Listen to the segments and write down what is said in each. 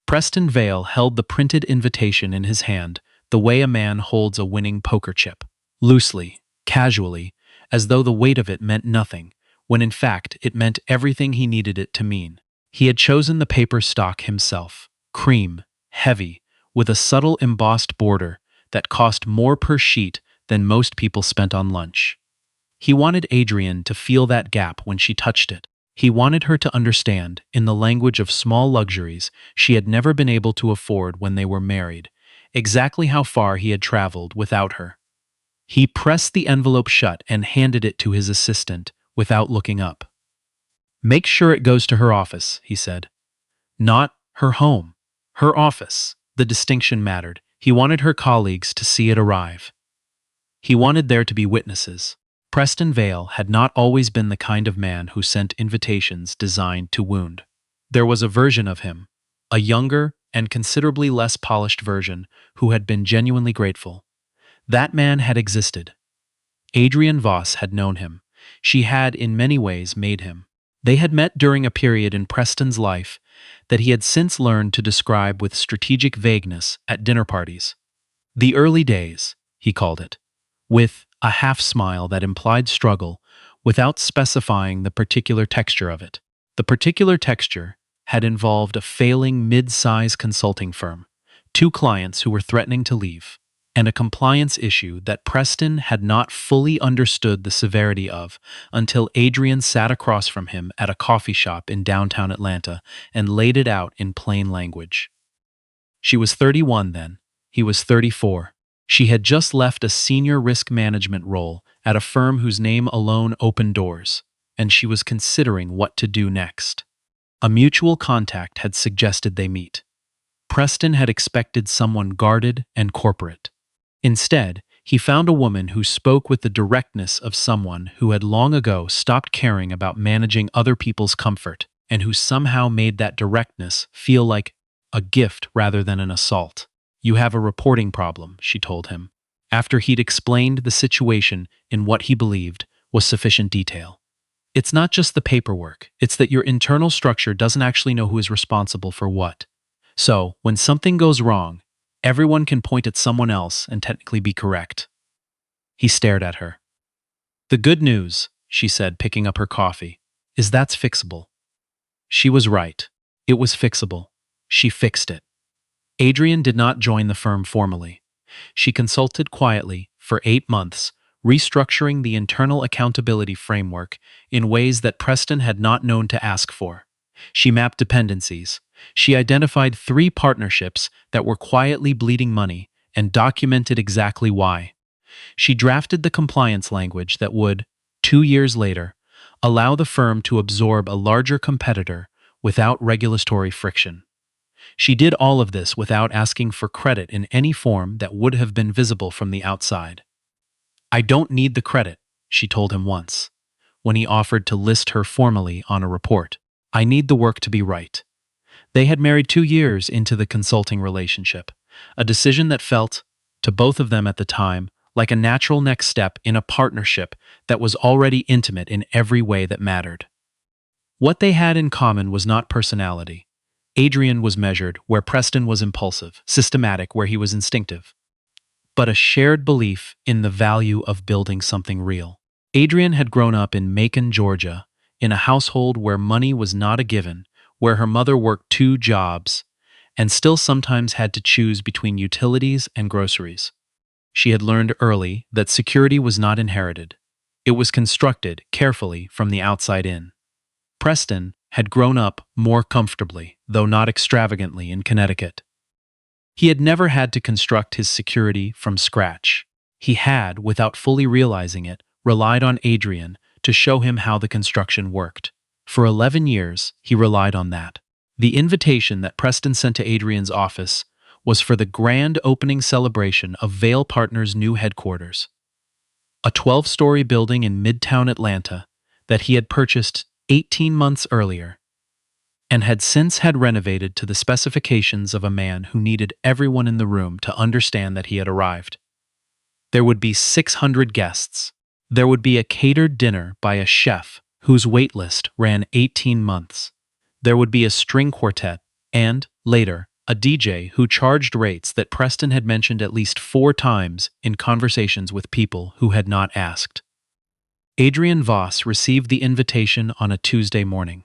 Preston Vale held the printed invitation in his hand, the way a man holds a winning poker chip. Loosely, casually, as though the weight of it meant nothing, when in fact it meant everything he needed it to mean. He had chosen the paper stock himself, cream, heavy, with a subtle embossed border that cost more per sheet than most people spent on lunch. He wanted Adrienne to feel that gap when she touched it. He wanted her to understand, in the language of small luxuries she had never been able to afford when they were married, exactly how far he had traveled without her. He pressed the envelope shut and handed it to his assistant, without looking up. "Make sure it goes to her office," he said. Not her home. Her office. The distinction mattered. He wanted her colleagues to see it arrive. He wanted there to be witnesses. Preston Vale had not always been the kind of man who sent invitations designed to wound. There was a version of him, a younger and considerably less polished version, who had been genuinely grateful. That man had existed. Adrienne Voss had known him. She had, in many ways, made him. They had met during a period in Preston's life that he had since learned to describe with strategic vagueness at dinner parties. The early days, he called it, with a half-smile that implied struggle without specifying the particular texture of it. The particular texture had involved a failing mid-size consulting firm, 2 clients who were threatening to leave, and a compliance issue that Preston had not fully understood the severity of until Adrienne sat across from him at a coffee shop in downtown Atlanta and laid it out in plain language. She was 31 then. He was 34. She had just left a senior risk management role at a firm whose name alone opened doors, and she was considering what to do next. A mutual contact had suggested they meet. Preston had expected someone guarded and corporate. Instead, he found a woman who spoke with the directness of someone who had long ago stopped caring about managing other people's comfort, and who somehow made that directness feel like a gift rather than an assault. "You have a reporting problem," she told him, after he'd explained the situation in what he believed was sufficient detail. "It's not just the paperwork, it's that your internal structure doesn't actually know who is responsible for what. So, when something goes wrong, everyone can point at someone else and technically be correct." He stared at her. "The good news," she said, picking up her coffee, "is that's fixable." She was right. It was fixable. She fixed it. Adrienne did not join the firm formally. She consulted quietly for 8 months, restructuring the internal accountability framework in ways that Preston had not known to ask for. She mapped dependencies. She identified 3 partnerships that were quietly bleeding money and documented exactly why. She drafted the compliance language that would, 2 years later, allow the firm to absorb a larger competitor without regulatory friction. She did all of this without asking for credit in any form that would have been visible from the outside. "I don't need the credit," she told him once, when he offered to list her formally on a report. "I need the work to be right." They had married 2 years into the consulting relationship, a decision that felt, to both of them at the time, like a natural next step in a partnership that was already intimate in every way that mattered. What they had in common was not personality. Adrienne was measured where Preston was impulsive, systematic where he was instinctive, but a shared belief in the value of building something real. Adrienne had grown up in Macon, Georgia, in a household where money was not a given, where her mother worked 2 jobs and still sometimes had to choose between utilities and groceries. She had learned early that security was not inherited. It was constructed carefully from the outside in. Preston had grown up more comfortably, though not extravagantly, in Connecticut. He had never had to construct his security from scratch. He had, without fully realizing it, relied on Adrienne to show him how the construction worked. For 11 years, he relied on that. The invitation that Preston sent to Adrienne's office was for the grand opening celebration of Vale Partners' new headquarters, a 12-story building in Midtown Atlanta that he had purchased 18 months earlier, and had since had renovated to the specifications of a man who needed everyone in the room to understand that he had arrived. There would be 600 guests. There would be a catered dinner by a chef whose wait list ran 18 months. There would be a string quartet and, later, a DJ who charged rates that Preston had mentioned at least 4 times in conversations with people who had not asked. Adrienne Voss received the invitation on a Tuesday morning.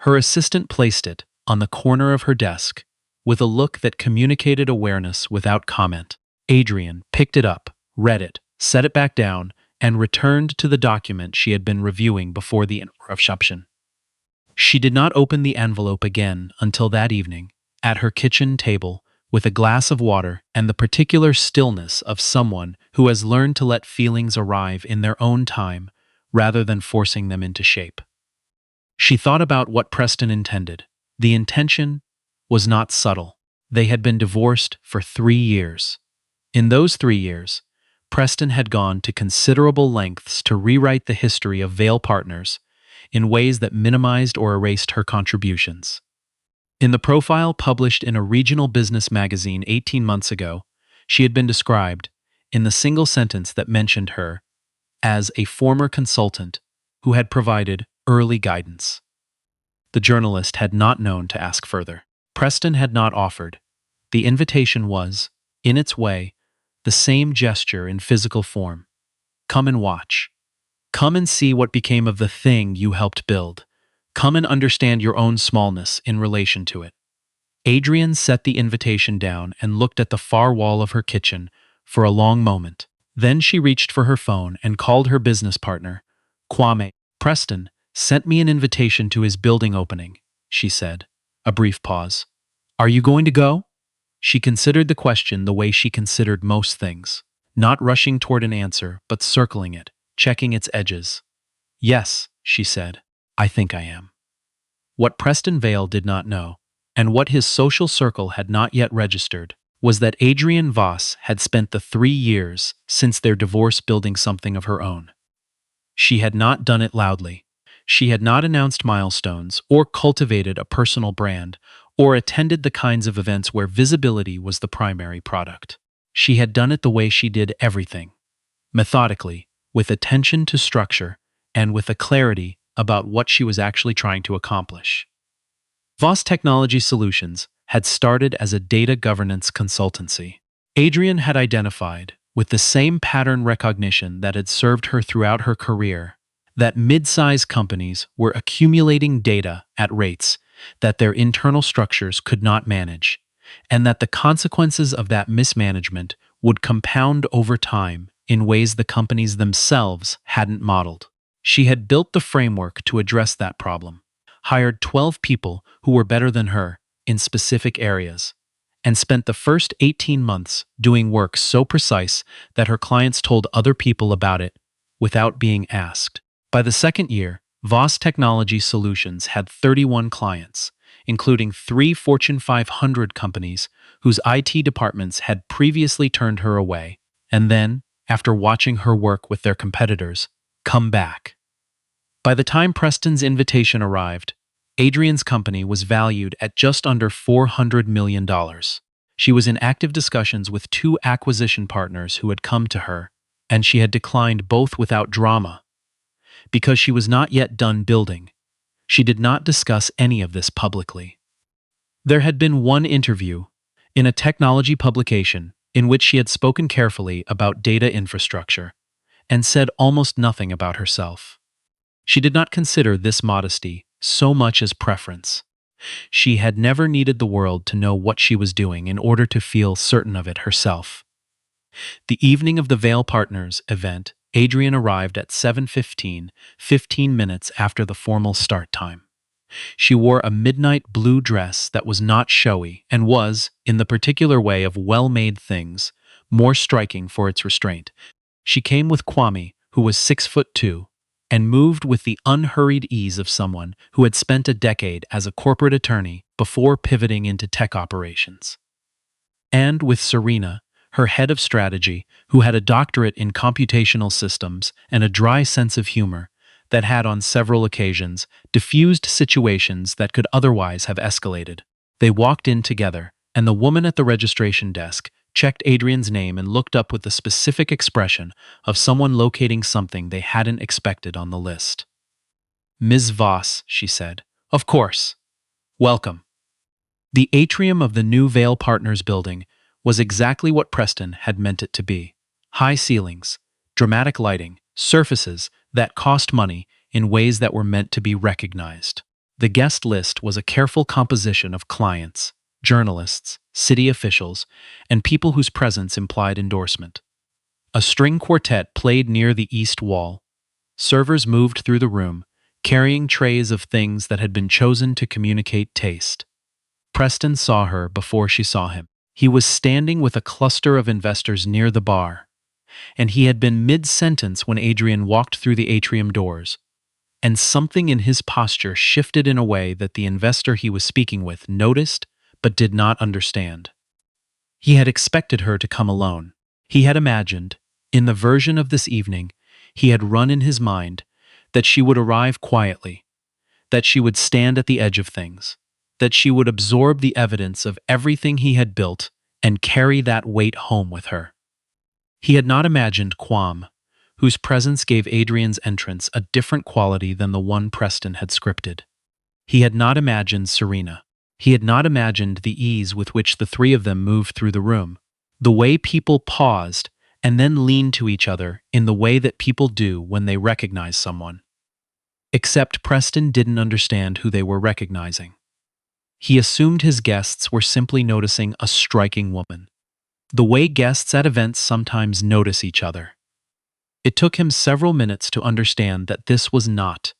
Her assistant placed it on the corner of her desk, with a look that communicated awareness without comment. Adrienne picked it up, read it, set it back down, and returned to the document she had been reviewing before the interruption. She did not open the envelope again until that evening, at her kitchen table, with a glass of water and the particular stillness of someone who has learned to let feelings arrive in their own time rather than forcing them into shape. She thought about what Preston intended. The intention was not subtle. They had been divorced for 3 years. In those 3 years, Preston had gone to considerable lengths to rewrite the history of Vale Partners in ways that minimized or erased her contributions. In the profile published in a regional business magazine 18 months ago, she had been described, in the single sentence that mentioned her, as a former consultant who had provided early guidance. The journalist had not known to ask further. Preston had not offered. The invitation was, in its way, the same gesture in physical form. Come and watch. Come and see what became of the thing you helped build. Come and understand your own smallness in relation to it. Adrienne set the invitation down and looked at the far wall of her kitchen for a long moment. Then she reached for her phone and called her business partner, Kwame. Preston sent me an invitation to his building opening, she said. A brief pause. Are you going to go? She considered the question the way she considered most things, not rushing toward an answer, but circling it, checking its edges. Yes, she said. I think I am. What Preston Vale did not know, and what his social circle had not yet registered, was that Adrienne Voss had spent the 3 years since their divorce building something of her own. She had not done it loudly. She had not announced milestones or cultivated a personal brand or attended the kinds of events where visibility was the primary product. She had done it the way she did everything, methodically, with attention to structure, and with a clarity about what she was actually trying to accomplish. Voss Technology Solutions had started as a data governance consultancy. Adrienne had identified, with the same pattern recognition that had served her throughout her career, that mid-size companies were accumulating data at rates that their internal structures could not manage, and that the consequences of that mismanagement would compound over time in ways the companies themselves hadn't modeled. She had built the framework to address that problem, hired 12 people who were better than her in specific areas, and spent the first 18 months doing work so precise that her clients told other people about it without being asked. By the second year, Voss Technology Solutions had 31 clients, including 3 Fortune 500 companies whose IT departments had previously turned her away, and then, after watching her work with their competitors, come back. By the time Preston's invitation arrived, Adrienne's company was valued at just under $400 million. She was in active discussions with 2 acquisition partners who had come to her, and she had declined both without drama. Because she was not yet done building, she did not discuss any of this publicly. There had been one interview, in a technology publication, in which she had spoken carefully about data infrastructure, and said almost nothing about herself. She did not consider this modesty so much as preference. She had never needed the world to know what she was doing in order to feel certain of it herself. The evening of the Vale Partners event, Adrienne arrived at 7:15, 15 minutes after the formal start time. She wore a midnight blue dress that was not showy and was, in the particular way of well-made things, more striking for its restraint. She came with Kwame, who was 6'2", and moved with the unhurried ease of someone who had spent a decade as a corporate attorney before pivoting into tech operations. And with Serena, her head of strategy, who had a doctorate in computational systems and a dry sense of humor that had on several occasions diffused situations that could otherwise have escalated. They walked in together, and the woman at the registration desk checked Adrienne's name and looked up with the specific expression of someone locating something they hadn't expected on the list. "Ms. Voss," she said. "Of course. Welcome." The atrium of the new Vale Partners building was exactly what Preston had meant it to be. High ceilings, dramatic lighting, surfaces that cost money in ways that were meant to be recognized. The guest list was a careful composition of clients, journalists, city officials, and people whose presence implied endorsement. A string quartet played near the east wall. Servers moved through the room, carrying trays of things that had been chosen to communicate taste. Preston saw her before she saw him. He was standing with a cluster of investors near the bar, and he had been mid-sentence when Adrienne walked through the atrium doors, and something in his posture shifted in a way that the investor he was speaking with noticed but did not understand. He had expected her to come alone. He had imagined, in the version of this evening he had run in his mind, that she would arrive quietly, that she would stand at the edge of things, that she would absorb the evidence of everything he had built and carry that weight home with her. He had not imagined Quam, whose presence gave Adrienne's entrance a different quality than the one Preston had scripted. He had not imagined Serena. He had not imagined the ease with which the three of them moved through the room, the way people paused and then leaned to each other in the way that people do when they recognize someone. Except Preston didn't understand who they were recognizing. He assumed his guests were simply noticing a striking woman, the way guests at events sometimes notice each other. It took him several minutes to understand that this was not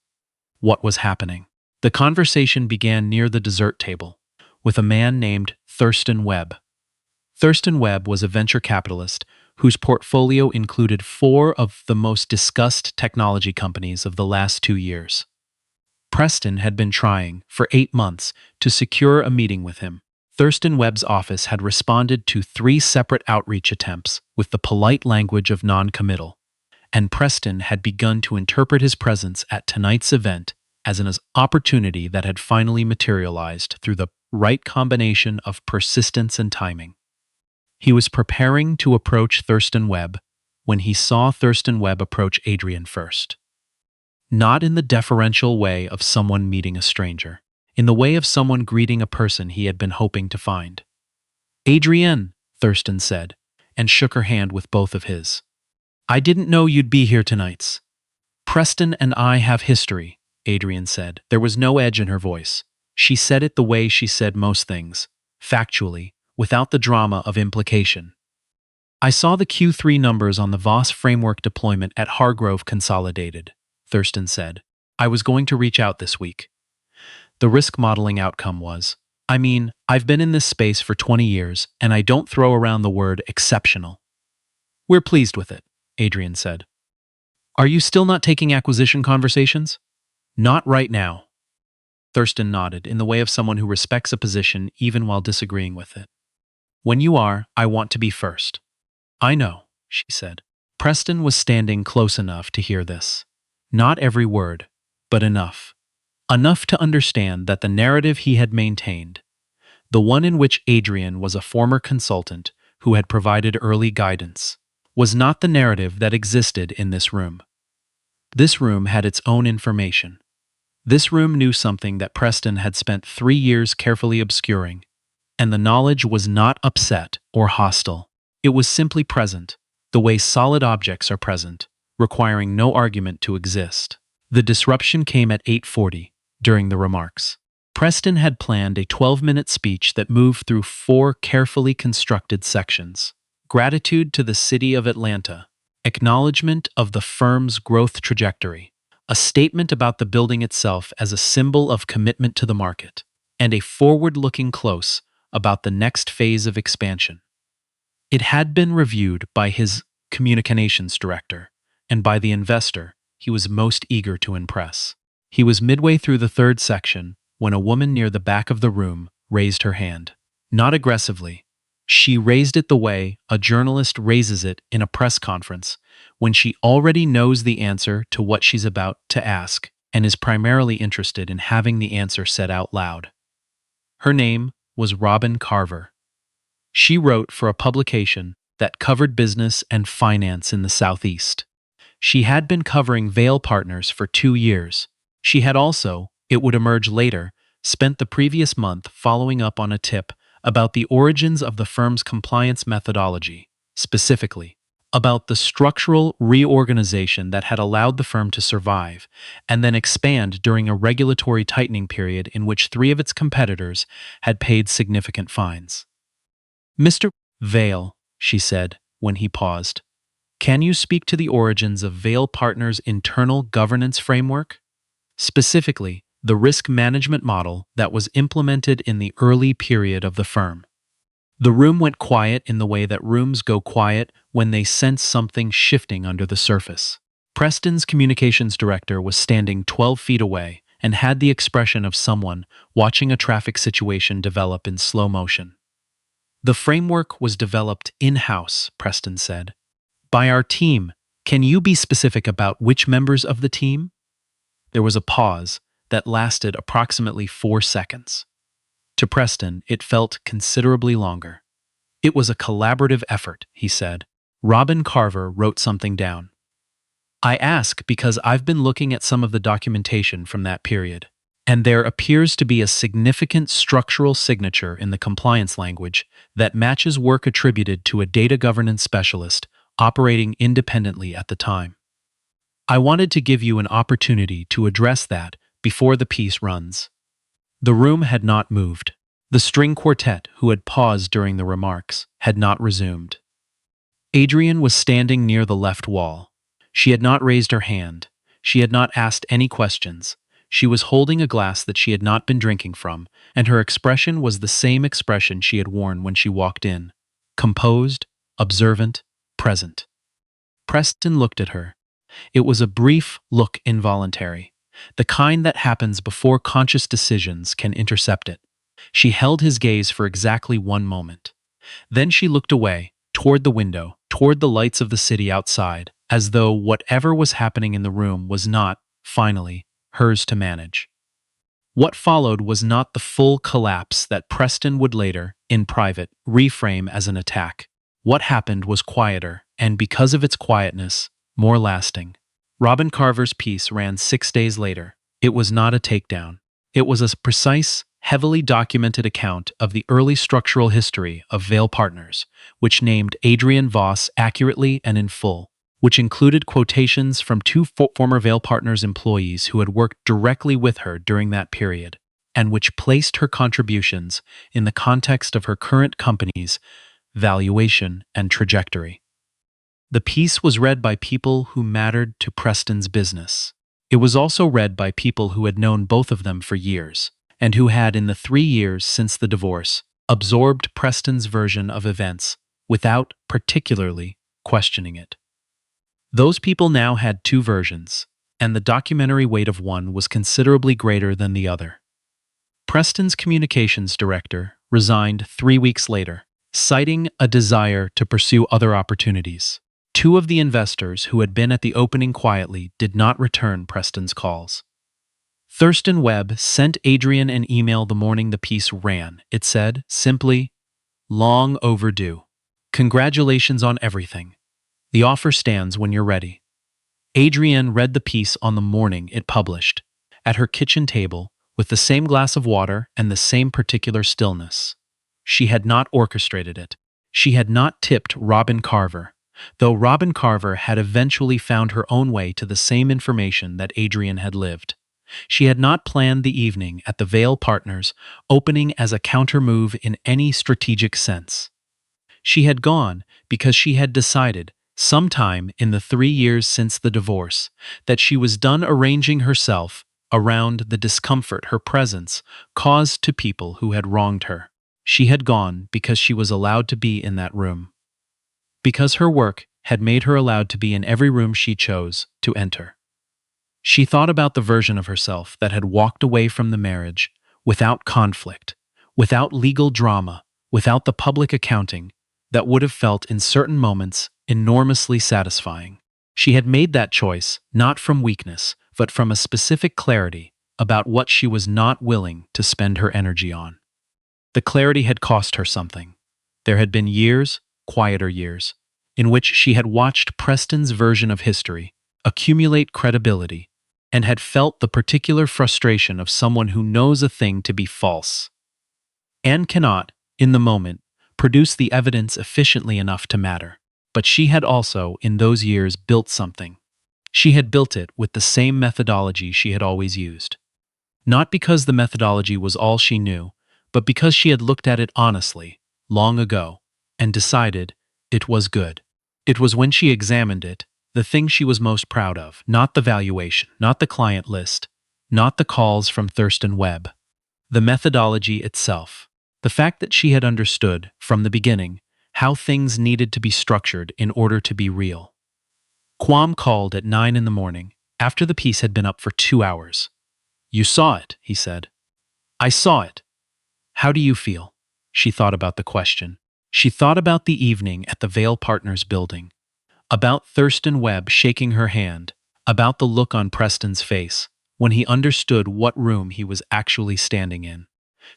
what was happening. The conversation began near the dessert table, with a man named Thurston Webb. Thurston Webb was a venture capitalist whose portfolio included 4 of the most discussed technology companies of the last 2 years. Preston had been trying, for 8 months, to secure a meeting with him. Thurston Webb's office had responded to 3 separate outreach attempts with the polite language of non-committal, and Preston had begun to interpret his presence at tonight's event as an opportunity that had finally materialized through the right combination of persistence and timing. He was preparing to approach Thurston Webb when he saw Thurston Webb approach Adrienne first. Not in the deferential way of someone meeting a stranger, in the way of someone greeting a person he had been hoping to find. "Adrienne," Thurston said, and shook her hand with both of his. "I didn't know you'd be here tonight." "Preston and I have history," Adrienne said. There was no edge in her voice. She said it the way she said most things, factually, without the drama of implication. "I saw the Q3 numbers on the Voss framework deployment at Hargrove Consolidated," Thurston said. "I was going to reach out this week. The risk modeling outcome was, I've been in this space for 20 years, and I don't throw around the word exceptional." "We're pleased with it," Adrienne said. "Are you still not taking acquisition conversations?" "Not right now." Thurston nodded in the way of someone who respects a position even while disagreeing with it. "When you are, I want to be first." "I know," she said. Preston was standing close enough to hear this. Not every word, but enough. Enough to understand that the narrative he had maintained, the one in which Adrienne was a former consultant who had provided early guidance, was not the narrative that existed in this room. This room had its own information. This room knew something that Preston had spent 3 years carefully obscuring, and the knowledge was not upset or hostile. It was simply present, the way solid objects are present, requiring no argument to exist. The disruption came at 8:40, during the remarks. Preston had planned a 12-minute speech that moved through 4 carefully constructed sections. Gratitude to the city of Atlanta, acknowledgement of the firm's growth trajectory, a statement about the building itself as a symbol of commitment to the market, and a forward-looking close about the next phase of expansion. It had been reviewed by his communications director and by the investor he was most eager to impress. He was midway through the 3rd section when a woman near the back of the room raised her hand. Not aggressively. She raised it the way a journalist raises it in a press conference when she already knows the answer to what she's about to ask and is primarily interested in having the answer said out loud. Her name was Robin Carver. She wrote for a publication that covered business and finance in the Southeast. She had been covering Vale Partners for 2 years. She had also, it would emerge later, spent the previous month following up on a tip about the origins of the firm's compliance methodology, specifically about the structural reorganization that had allowed the firm to survive and then expand during a regulatory tightening period in which three of its competitors had paid significant fines. "Mr. Vale," she said when he paused, "can you speak to the origins of Vale Partners' internal governance framework? Specifically, the risk management model that was implemented in the early period of the firm." The room went quiet in the way that rooms go quiet when they sense something shifting under the surface. Preston's communications director was standing 12 feet away and had the expression of someone watching a traffic situation develop in slow motion. "The framework was developed in-house," Preston said. "By our team. Can you be specific about which members of the team?" There was a pause that lasted approximately 4 seconds. To Preston, it felt considerably longer. "It was a collaborative effort," he said. Robin Carver wrote something down. "I ask because I've been looking at some of the documentation from that period, and there appears to be a significant structural signature in the compliance language that matches work attributed to a data governance specialist operating independently at the time. I wanted to give you an opportunity to address that before the piece runs." The room had not moved. The string quartet, who had paused during the remarks, had not resumed. Adrienne was standing near the left wall. She had not raised her hand. She had not asked any questions. She was holding a glass that she had not been drinking from, and her expression was the same expression she had worn when she walked in. Composed, observant, present. Preston looked at her. It was a brief look, involuntary, the kind that happens before conscious decisions can intercept it. She held his gaze for exactly 1 moment. Then she looked away, toward the window, toward the lights of the city outside, as though whatever was happening in the room was not, finally, hers to manage. What followed was not the full collapse that Preston would later, in private, reframe as an attack. What happened was quieter, and because of its quietness, more lasting. Robin Carver's piece ran 6 days later. It was not a takedown. It was a precise, heavily documented account of the early structural history of Vale Partners, which named Adrienne Voss accurately and in full, which included quotations from 2 former Vale Partners employees who had worked directly with her during that period, and which placed her contributions in the context of her current company's valuation and trajectory. The piece was read by people who mattered to Preston's business. It was also read by people who had known both of them for years, and who had, in the 3 years since the divorce, absorbed Preston's version of events without particularly questioning it. Those people now had 2 versions, and the documentary weight of one was considerably greater than the other. Preston's communications director resigned 3 weeks later, citing a desire to pursue other opportunities. 2 of the investors who had been at the opening quietly did not return Preston's calls. Thurston Webb sent Adrienne an email the morning the piece ran. It said, simply, "Long overdue. Congratulations on everything. The offer stands when you're ready." Adrienne read the piece on the morning it published, at her kitchen table, with the same glass of water and the same particular stillness. She had not orchestrated it. She had not tipped Robin Carver, though Robin Carver had eventually found her own way to the same information that Adrienne had lived. She had not planned the evening at the Vale Partners opening as a counter-move in any strategic sense. She had gone because she had decided, sometime in the 3 years since the divorce, that she was done arranging herself around the discomfort her presence caused to people who had wronged her. She had gone because she was allowed to be in that room. Because her work had made her allowed to be in every room she chose to enter. She thought about the version of herself that had walked away from the marriage without conflict, without legal drama, without the public accounting that would have felt in certain moments enormously satisfying. She had made that choice not from weakness, but from a specific clarity about what she was not willing to spend her energy on. The clarity had cost her something. There had been years, quieter years, in which she had watched Preston's version of history accumulate credibility and had felt the particular frustration of someone who knows a thing to be false and cannot, in the moment, produce the evidence efficiently enough to matter. But she had also, in those years, built something. She had built it with the same methodology she had always used. Not because the methodology was all she knew, but because she had looked at it honestly, long ago, and decided it was good. It was when she examined it, the thing she was most proud of, not the valuation, not the client list, not the calls from Thurston Webb. The methodology itself. The fact that she had understood, from the beginning, how things needed to be structured in order to be real. Quam called at 9 in the morning, after the piece had been up for 2 hours. "You saw it," he said. "I saw it. How do you feel?" She thought about the question. She thought about the evening at the Vale Partners building, about Thurston Webb shaking her hand, about the look on Preston's face when he understood what room he was actually standing in.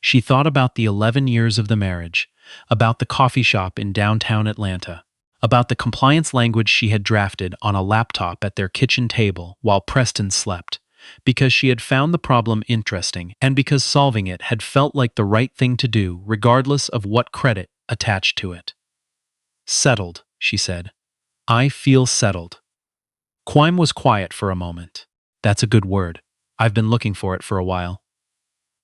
She thought about the 11 years of the marriage, about the coffee shop in downtown Atlanta, about the compliance language she had drafted on a laptop at their kitchen table while Preston slept, because she had found the problem interesting and because solving it had felt like the right thing to do regardless of what credit attached to it. "Settled," she said. "I feel settled." Quime was quiet for a moment. "That's a good word. I've been looking for it for a while."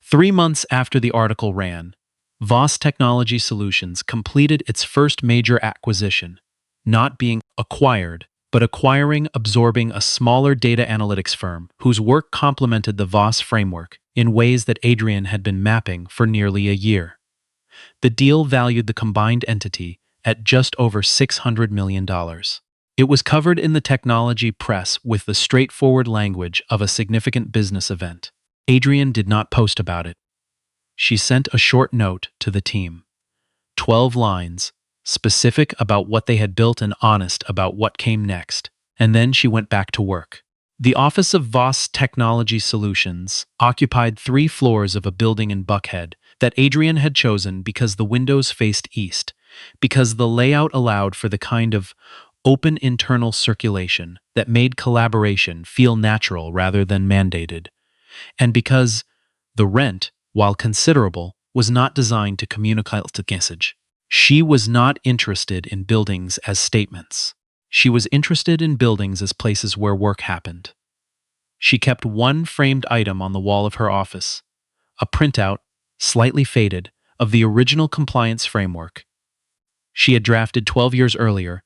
3 months after the article ran, Voss Technology Solutions completed its first major acquisition, not being acquired, but absorbing a smaller data analytics firm whose work complemented the Voss framework in ways that Adrienne had been mapping for nearly a year. The deal valued the combined entity at just over $600 million. It was covered in the technology press with the straightforward language of a significant business event. Adrienne did not post about it. She sent a short note to the team. 12 lines, specific about what they had built and honest about what came next, and then she went back to work. The office of Voss Technology Solutions occupied 3 floors of a building in Buckhead that Adrienne had chosen because the windows faced east, because the layout allowed for the kind of open internal circulation that made collaboration feel natural rather than mandated, and because the rent, while considerable, was not designed to communicate the message. She was not interested in buildings as statements. She was interested in buildings as places where work happened. She kept one framed item on the wall of her office, a printout, slightly faded, of the original compliance framework she had drafted 12 years earlier,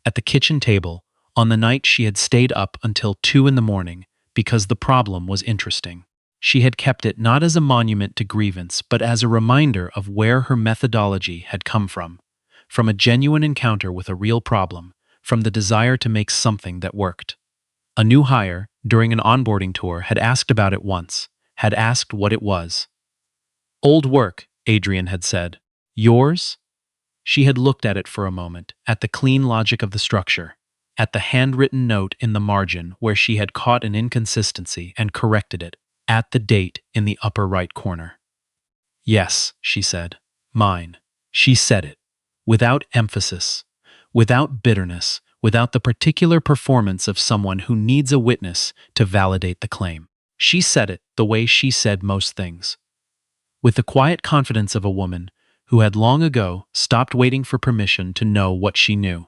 at the kitchen table, on the night she had stayed up until 2 in the morning because the problem was interesting. She had kept it not as a monument to grievance, but as a reminder of where her methodology had come from a genuine encounter with a real problem, from the desire to make something that worked. A new hire, during an onboarding tour, had asked about it once, had asked what it was. "Old work," Adrienne had said. "Yours?" She had looked at it for a moment, at the clean logic of the structure, at the handwritten note in the margin where she had caught an inconsistency and corrected it, at the date in the upper right corner. "Yes," she said. "Mine." She said it, without emphasis, without bitterness, without the particular performance of someone who needs a witness to validate the claim. She said it the way she said most things, with the quiet confidence of a woman who had long ago stopped waiting for permission to know what she knew.